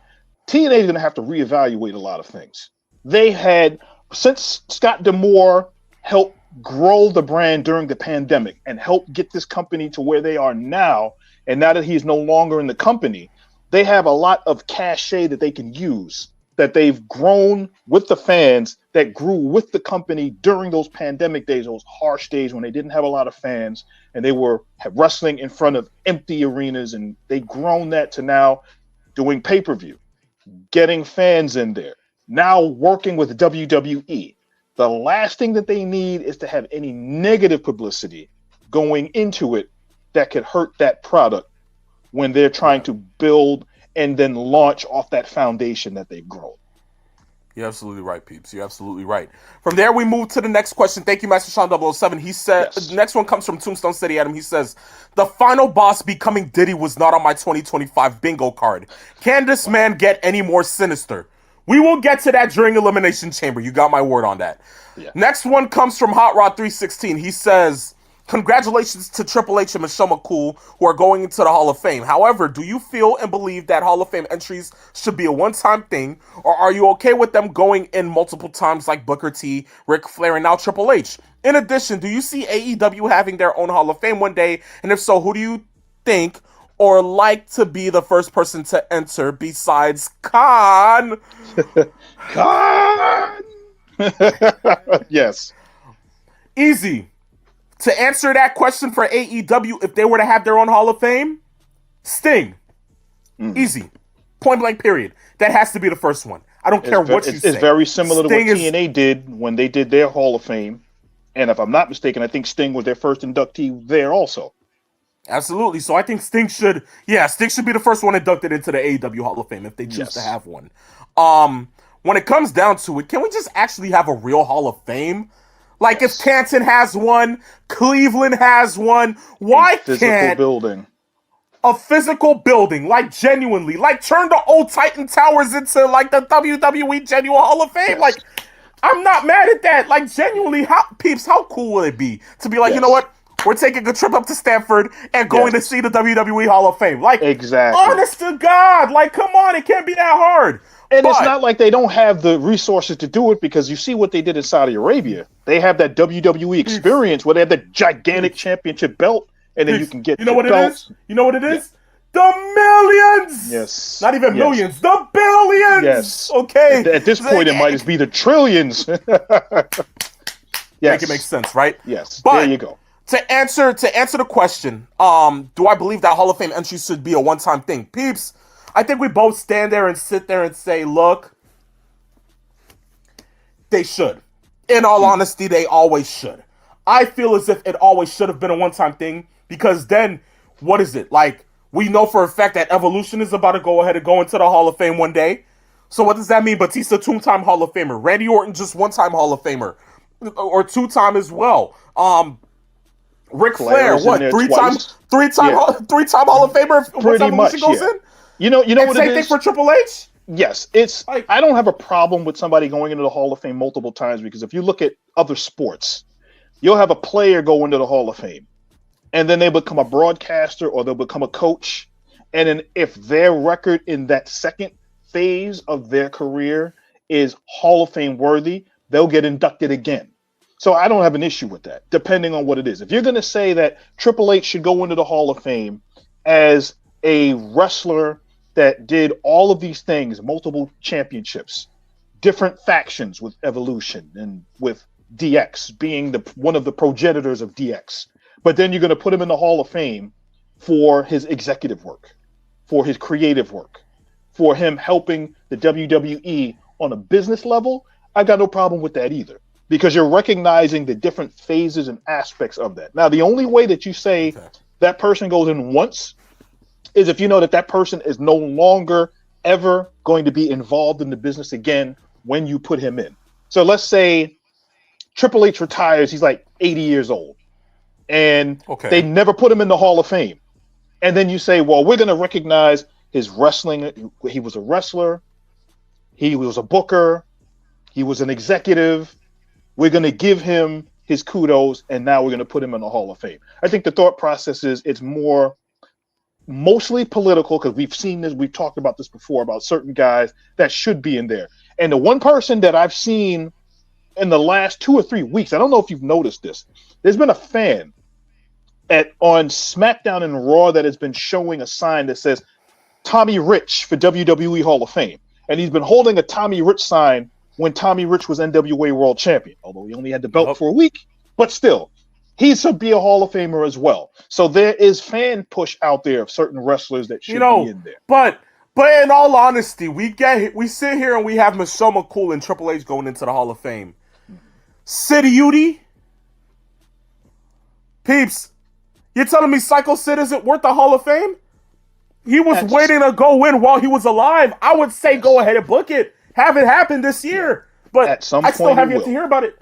TNA is going to have to reevaluate a lot of things. They had, since Scott D'Amore helped grow the brand during the pandemic and helped get this company to where they are now, and now that he's no longer in the company, they have a lot of cachet that they can use, that they've grown with the fans, that grew with the company during those pandemic days, those harsh days when they didn't have a lot of fans and they were wrestling in front of empty arenas, and they've grown that to now doing pay-per-view, getting fans in there, now working with WWE. The last thing that they need is to have any negative publicity going into it that could hurt that product when they're trying to build and then launch off that foundation that they've grown. You're absolutely right, Peeps. You're absolutely right. From there, we move to the next question. Thank you, Master Sean 007. He said, The next one comes from Tombstone City Adam. He says, the final boss becoming Diddy was not on my 2025 bingo card. Can this man get any more sinister? We will get to that during Elimination Chamber. You got my word on that. Yeah. Next one comes from Hot Rod 316. He says, congratulations to Triple H and Michelle McCool, who are going into the Hall of Fame. However, do you feel and believe that Hall of Fame entries should be a one-time thing, or are you okay with them going in multiple times like Booker T, Ric Flair, and now Triple H? In addition, do you see AEW having their own Hall of Fame one day? And if so, who do you think or like to be the first person to enter besides Khan? Khan! Yes. Easy. To answer that question for AEW, if they were to have their own Hall of Fame, Sting. Easy. Point blank, period. That has to be the first one. I don't care what you say. It's very similar to what TNA did when they did their Hall of Fame. And if I'm not mistaken, I think Sting was their first inductee there also. Absolutely. So I think Sting should be the first one inducted into the AEW Hall of Fame if they choose to have one. When it comes down to it, can we just actually have a real Hall of Fame? Like if Canton has one, Cleveland has one, why can't a physical building, like genuinely, like turn the old Titan Towers into like the WWE Genuine Hall of Fame? Like, I'm not mad at that. Like genuinely, how cool will it be to be like, you know what? We're taking a trip up to Stanford and going to see the WWE Hall of Fame. Like, honest to God, like, come on, it can't be that hard. And it's not like they don't have the resources to do it, because you see what they did in Saudi Arabia. They have that WWE experience where they have that gigantic championship belt, and then you can get belts. You know what it is? The millions! Yes. Not even millions, the billions! Yes. Okay. At this point, it might just be the trillions. Make it make sense, right? Yes. But there you go. To answer the question, do I believe that Hall of Fame entry should be a one-time thing? Peeps, I think we both stand there and sit there and say, look, They should. In all honesty, they always should. I feel as if it always should have been a one-time thing, because then, what is it? Like, we know for a fact that Evolution is about to go ahead and go into the Hall of Fame one day. So what does that mean? Batista, two-time Hall of Famer. Randy Orton, just one-time Hall of Famer. Or two-time as well. Ric Flair, what? Three-time Hall of Famer once Evolution goes in? You know and what it is? Same thing for Triple H? Yes, it's like, I don't have a problem with somebody going into the Hall of Fame multiple times, because if you look at other sports, you'll have a player go into the Hall of Fame, and then they become a broadcaster or they'll become a coach. And then if their record in that second phase of their career is Hall of Fame worthy, they'll get inducted again. So I don't have an issue with that, depending on what it is. If you're going to say that Triple H should go into the Hall of Fame as a wrestler that did all of these things, multiple championships, different factions with Evolution and with DX being one of the progenitors of DX. But then you're going to put him in the Hall of Fame for his executive work, for his creative work, for him helping the WWE on a business level. I got no problem with that either, because you're recognizing the different phases and aspects of that. Now, the only way that you say that person goes in once is if you know that person is no longer ever going to be involved in the business again when you put him in. So let's say Triple H retires, he's like 80 years old, and they never put him in the Hall of Fame. And then you say, well, we're going to recognize his wrestling. He was a wrestler. He was a booker. He was an executive. We're going to give him his kudos, and now we're going to put him in the Hall of Fame. I think the thought process is it's mostly political, because we've seen this, we've talked about this before, about certain guys that should be in there. And the one person that I've seen in the last 2 or 3 weeks, I don't know if you've noticed this, there's been a fan on SmackDown and Raw that has been showing a sign that says Tommy Rich for WWE Hall of Fame. And he's been holding a Tommy Rich sign when Tommy Rich was NWA World Champion, although he only had the belt for a week, but still. He should be a Hall of Famer as well. So there is fan push out there of certain wrestlers that should be in there. But in all honesty, we sit here and we have Michelle McCool and Triple H going into the Hall of Fame. Sid Udy? Peeps, you're telling me Psycho Sid isn't worth the Hall of Fame? He was waiting to go in while he was alive. I would say go ahead and book it. Have it happen this year. But at some I point still have yet to hear about it.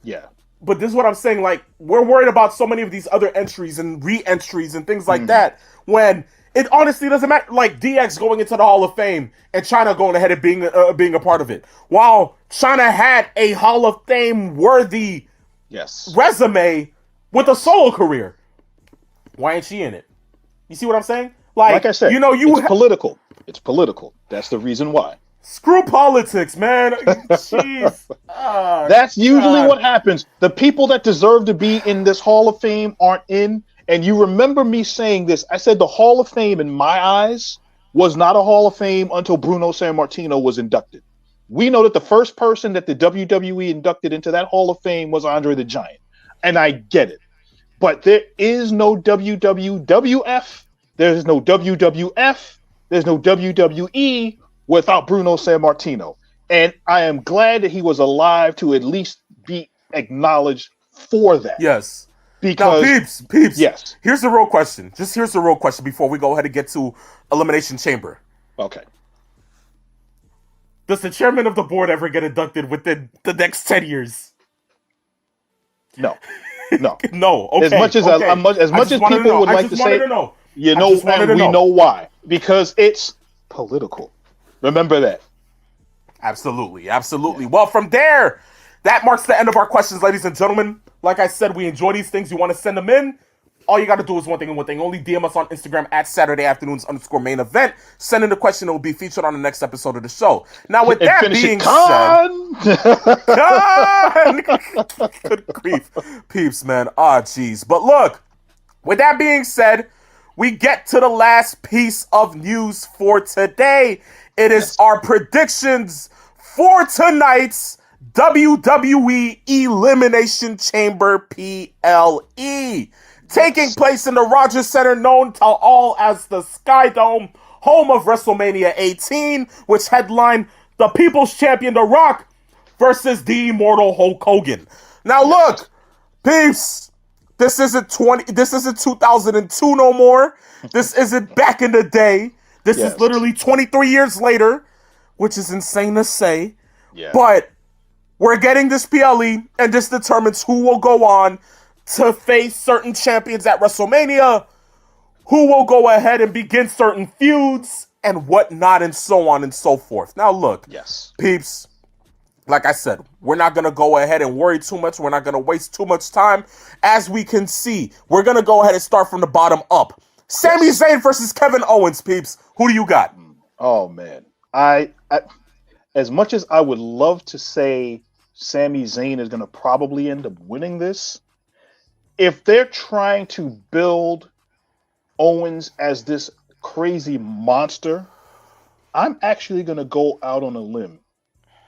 Yeah. But this is what I'm saying, like, we're worried about so many of these other entries and re-entries and things like that, when it honestly doesn't matter. Like DX going into the Hall of Fame and China going ahead and being a part of it. While China had a Hall of Fame worthy resume with a solo career. Why ain't she in it? You see what I'm saying? Like I said, it's political. It's political. That's the reason why. Screw politics, man. Jeez. That's usually what happens. The people that deserve to be in this Hall of Fame aren't in. And you remember me saying this. I said the Hall of Fame, in my eyes, was not a Hall of Fame until Bruno Sammartino was inducted. We know that the first person that the WWE inducted into that Hall of Fame was Andre the Giant. And I get it. But there is no WWF. There's no WWF. There's no WWE without Bruno Sammartino. And I am glad that he was alive to at least be acknowledged for that. Yes. Because now, peeps. Yes. Here's the real question. Here's the real question before we go ahead and get to Elimination Chamber. Okay. Does the chairman of the board ever get inducted within the next 10 years? No. No. Okay. As much as people would like to say, we know why. Because it's political. Remember that. Absolutely. Yeah. Well, from there, that marks the end of our questions, ladies and gentlemen. Like I said, we enjoy these things. You want to send them in? All you got to do is one thing and one thing only. DM us on Instagram at SaturdayAfternoons_main event. Send in the question. It will be featured on the next episode of the show. Now, with that being said... Good grief. Peeps, man. Jeez. But look, with that being said, we get to the last piece of news for today. It is our predictions for tonight's WWE Elimination Chamber PLE. Taking place in the Rogers Center, known to all as the Sky Dome, home of WrestleMania 18, which headlined the People's Champion The Rock versus the immortal Hulk Hogan. Now look, peeps, this isn't 2002 no more. This isn't back in the day. This is Yes. literally 23 years later, which is insane to say. Yeah. But we're getting this PLE, and this determines who will go on to face certain champions at WrestleMania, who will go ahead and begin certain feuds, and whatnot, and so on and so forth. Now look, Yes. peeps, like I said, we're not going to go ahead and worry too much. We're not going to waste too much time. As we can see, we're going to go ahead and start from the bottom up. Sami Zayn versus Kevin Owens, peeps. Who do you got? Oh man, I as much as I would love to say Sami Zayn is going to probably end up winning this, if they're trying to build Owens as this crazy monster, I'm actually going to go out on a limb,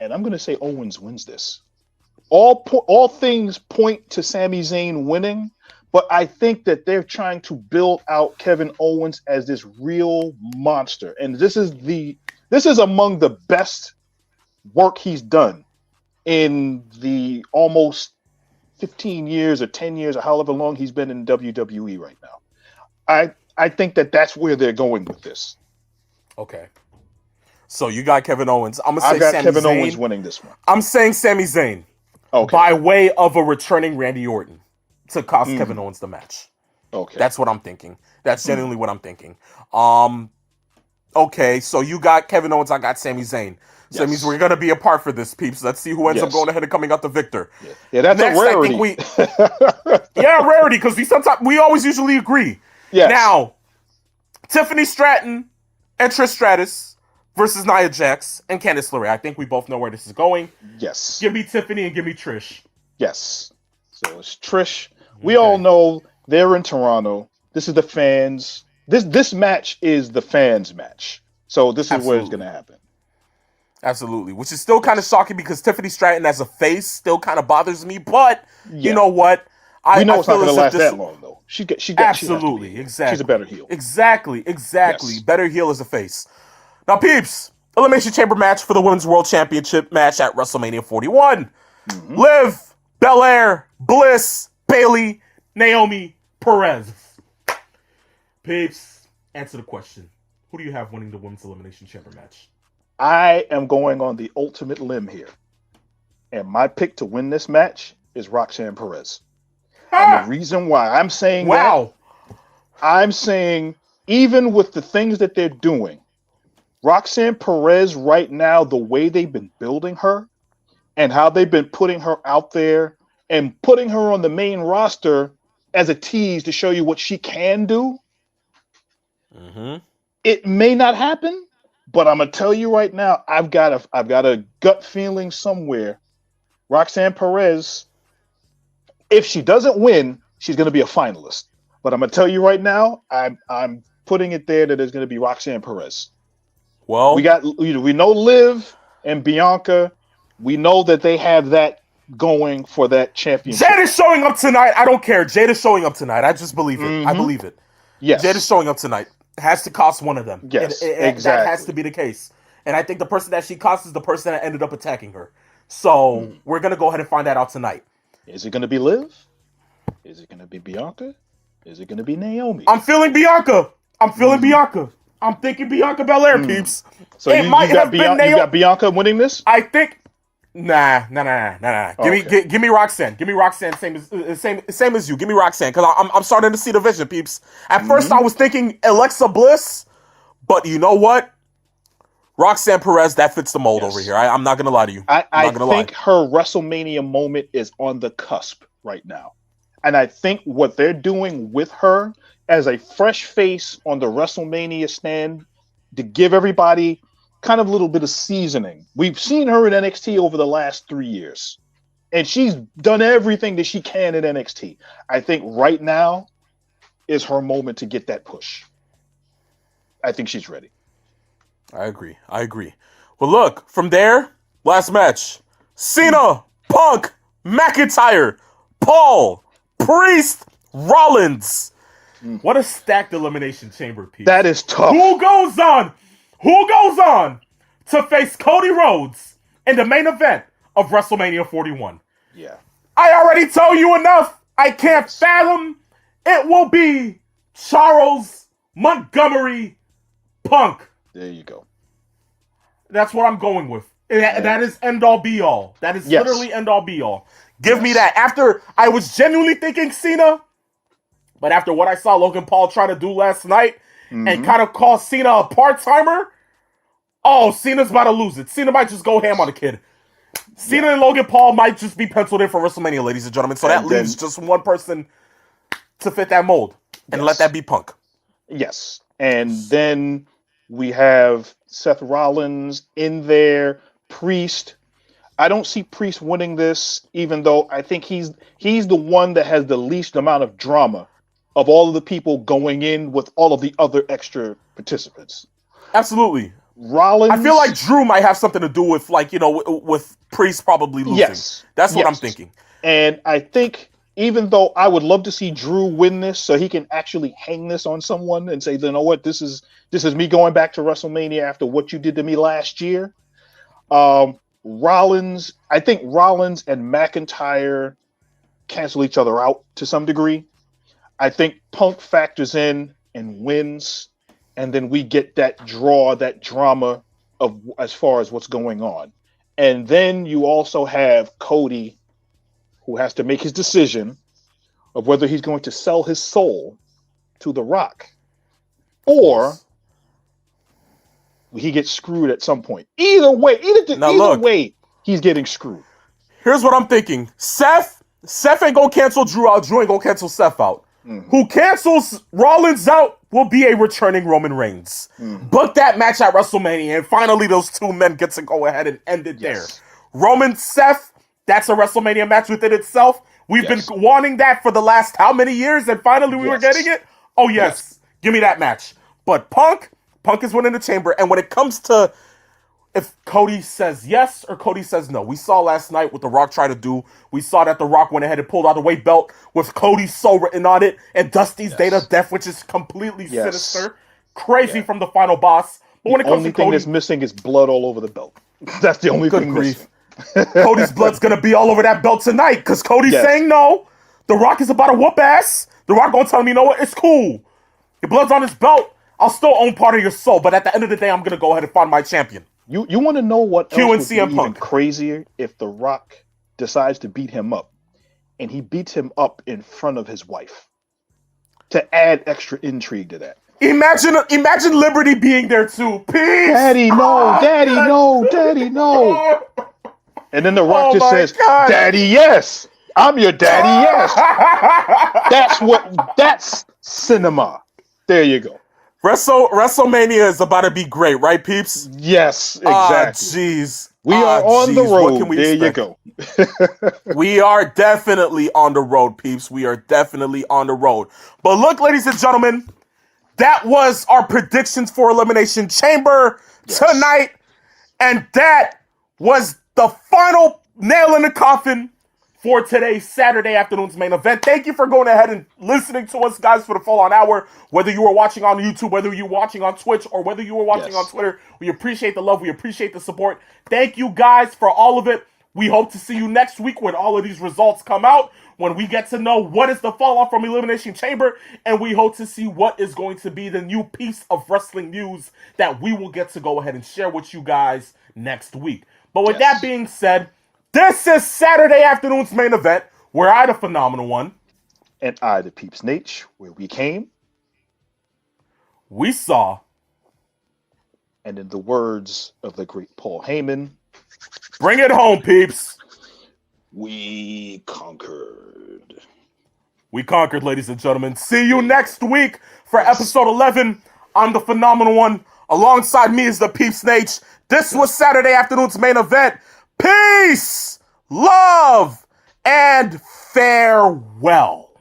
and I'm going to say Owens wins this. All things point to Sami Zayn winning, but I think that they're trying to build out Kevin Owens as this real monster, and this is among the best work he's done in the almost 15 years or 10 years or however long he's been in WWE right now. I think that that's where they're going with this. Okay. So you got Kevin Owens. I'm gonna say I got Sami Kevin Zayn. Owens winning this one. I'm saying Sami Zayn. Okay. By way of a returning Randy Orton to cost Kevin Owens the match. Okay. That's what I'm thinking. That's genuinely what I'm thinking. Okay, so you got Kevin Owens, I got Sami Zayn. So that means we're going to be apart for this, peeps. Let's see who ends up going ahead and coming out the victor. Yeah, that's Next, a rarity. I think rarity, because we always usually agree. Yes. Now, Tiffany Stratton and Trish Stratus versus Nia Jax and Candice LeRae. I think we both know where this is going. Yes. Give me Tiffany and give me Trish. Yes. So it's Trish. We all know they're in Toronto. This is the fans. This match is the fans' match. So this is where it's going to happen. Absolutely. Which is still kind of shocking because Tiffany Stratton as a face still kind of bothers me. But you know what? We know it's not going to last that long, though. She absolutely. Exactly. She's a better heel. Exactly. Yes. Better heel as a face. Now, peeps, Elimination Chamber match for the Women's World Championship match at WrestleMania 41. Liv, Belair, Bliss, Bayley, Naomi, Perez. Peeps, answer the question. Who do you have winning the Women's Elimination Chamber match? I am going on the ultimate limb here. And my pick to win this match is Roxanne Perez. And the reason why I'm saying I'm saying even with the things that they're doing, Roxanne Perez right now, the way they've been building her and how they've been putting her out there and putting her on the main roster as a tease to show you what she can do, it may not happen, but I'm gonna tell you right now, I've got a gut feeling somewhere. Roxanne Perez, if she doesn't win, she's gonna be a finalist. But I'm gonna tell you right now, I'm putting it there that it's gonna be Roxanne Perez. Well, we know Liv and Bianca. We know that they have that going for that championship. Jade is showing up tonight. I don't care. Jade is showing up tonight. I just believe it. I believe it. Yes. Jade is showing up tonight. It has to cost one of them. Yes, exactly. That has to be the case. And I think the person that she cost is the person that ended up attacking her. So we're going to go ahead and find that out tonight. Is it going to be Liv? Is it going to be Bianca? Is it going to be Naomi? I'm feeling Bianca. Bianca. I'm thinking Bianca Belair, peeps. So you got Bianca winning this? I think. Nah. Give me Roxanne. Give me Roxanne. Same as you. Give me Roxanne because I'm starting to see the vision, peeps. At first, I was thinking Alexa Bliss, but you know what? Roxanne Perez, that fits the mold over here. I'm not gonna lie to you. I think her WrestleMania moment is on the cusp right now, and I think what they're doing with her as a fresh face on the WrestleMania stand to give everybody kind of a little bit of seasoning. We've seen her in NXT over the last 3 years, and she's done everything that she can in NXT. I think right now is her moment to get that push. I think she's ready. I agree. Well, look, from there, last match. Cena, Punk, McIntyre, Paul, Priest, Rollins. What a stacked elimination chamber, piece. That is tough. Who goes on to face Cody Rhodes in the main event of WrestleMania 41. Yeah. I already told you enough. I can't fathom. It will be Charles Montgomery Punk. There you go. That's what I'm going with. That is end all be all. That is literally end all be all. Give me that. After I was genuinely thinking Cena, but after what I saw Logan Paul try to do last night and kind of call Cena a part-timer, Cena's about to lose it. Cena might just go ham on the kid. Cena and Logan Paul might just be penciled in for WrestleMania, ladies and gentlemen. So that leaves just one person to fit that mold. And let that be Punk. Yes. And then we have Seth Rollins in there. Priest. I don't see Priest winning this, even though I think he's the one that has the least amount of drama of all of the people going in with all of the other extra participants. Absolutely. Rollins. I feel like Drew might have something to do with, with Priest probably losing. Yes. That's what I'm thinking. And I think, even though I would love to see Drew win this so he can actually hang this on someone and say, you know what, this is me going back to WrestleMania after what you did to me last year. Rollins, I think Rollins and McIntyre cancel each other out to some degree. I think Punk factors in and wins, and then we get that draw, that drama of as far as what's going on. And then you also have Cody, who has to make his decision of whether he's going to sell his soul to The Rock or he gets screwed at some point. Either way, he's getting screwed. Here's what I'm thinking. Seth ain't gonna cancel Drew out. Drew ain't gonna cancel Seth out. Who cancels Rollins out will be a returning Roman Reigns. Book that match at WrestleMania, and finally those two men get to go ahead and end it there. Roman, Seth, that's a WrestleMania match within itself. We've been wanting that for the last how many years, and finally we were getting it? Oh, yes. Give me that match. But Punk is winning the chamber, and when it comes to if Cody says yes or Cody says no, we saw last night what The Rock tried to do. We saw that The Rock went ahead and pulled out the weight belt with Cody's soul written on it, and Dusty's date of death, which is completely sinister. Crazy from the final boss. But when it comes to Cody, the only thing that's missing is blood all over the belt. That's the only thing missing. Cody's blood's gonna be all over that belt tonight because Cody's saying no. The Rock is about to whoop ass. The Rock gonna tell me, you know what? It's cool. Your blood's on his belt. I'll still own part of your soul, but at the end of the day, I'm gonna go ahead and find my champion. You want to know what Q else and would CM be Punk. even crazier if The Rock decides to beat him up, and he beats him up in front of his wife to add extra intrigue to that. Imagine Liberty being there too. Peace. Daddy, no, Daddy, no, Daddy, no. And then The Rock just says, God. Daddy, yes. I'm your daddy, yes. That's cinema. There you go. WrestleMania is about to be great, right, peeps? Yes, exactly. Jeez. We are on the road. There you go. We are definitely on the road, peeps. We are definitely on the road. But look, ladies and gentlemen, that was our predictions for Elimination Chamber tonight. And that was the final nail in the coffin for today's Saturday afternoon's main event. Thank you for going ahead and listening to us, guys, for the full-on hour. Whether you were watching on YouTube, whether you were watching on Twitch, or whether you were watching on Twitter, we appreciate the love. We appreciate the support. Thank you, guys, for all of it. We hope to see you next week when all of these results come out, when we get to know what is the fallout from Elimination Chamber, and we hope to see what is going to be the new piece of wrestling news that we will get to go ahead and share with you guys next week. But with that being said, this is Saturday afternoon's main event, where I, the phenomenal one, and I, the Peeps Nate, where we came, we saw, and in the words of the great Paul Heyman, bring it home, peeps. We conquered. We conquered, ladies and gentlemen. See you next week for episode 11. I'm the phenomenal one. Alongside me is the Peeps Nate. This was Saturday afternoon's main event. Peace, love, and farewell.